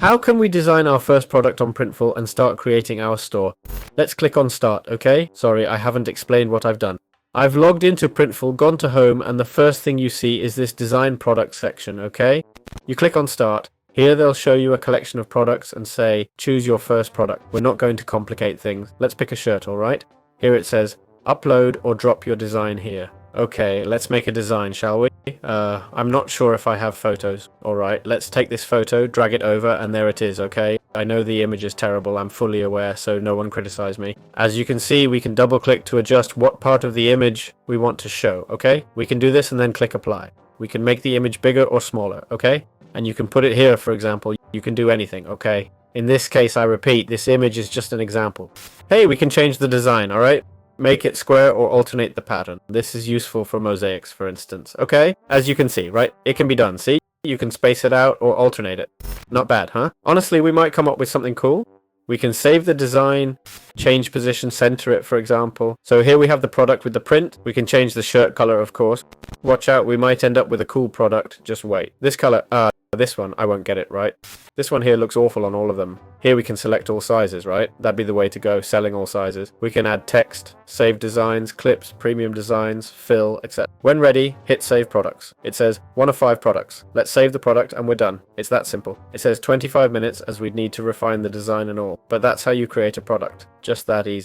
How can we design our first product on Printful and start creating our store? Let's click on Start, okay? Sorry, I haven't explained what I've done. I've logged into Printful, gone to Home, and the first thing you see is this Design Product section, okay? You click on Start. Here they'll show you a collection of products and say, choose your first product. We're not going to complicate things. Let's pick a shirt, alright? Here it says, upload or drop your design here. Okay, let's make a design, shall we? I'm not sure if I have photos. Alright, let's take this photo, drag it over, and there it is, okay? I know the image is terrible, I'm fully aware, so no one criticize me. As you can see, we can double click to adjust what part of the image we want to show, okay? We can do this and then click apply. We can make the image bigger or smaller, okay? And you can put it here, for example. You can do anything, okay? In this case, I repeat, this image is just an example. Hey, we can change the design, alright? Make it square or alternate the pattern. This is useful for mosaics, for instance. Okay? As you can see, right? It can be done. See? You can space it out or alternate it. Not bad, huh? Honestly, we might come up with something cool. We can save the design, change position, center it, for example. So here we have the product with the print. We can change the shirt color, of course. Watch out, we might end up with a cool product. Just wait. This color, this one, I won't get it right. This one here looks awful on all of them. Here we can select all sizes, right? That'd be the way to go, selling all sizes. We can add text, save designs, clips, premium designs, fill, etc. When ready, hit save products. It says 1 of 5 products. Let's save the product and we're done. It's that simple. It says 25 minutes as we'd need to refine the design and all. But that's how you create a product. Just that easy.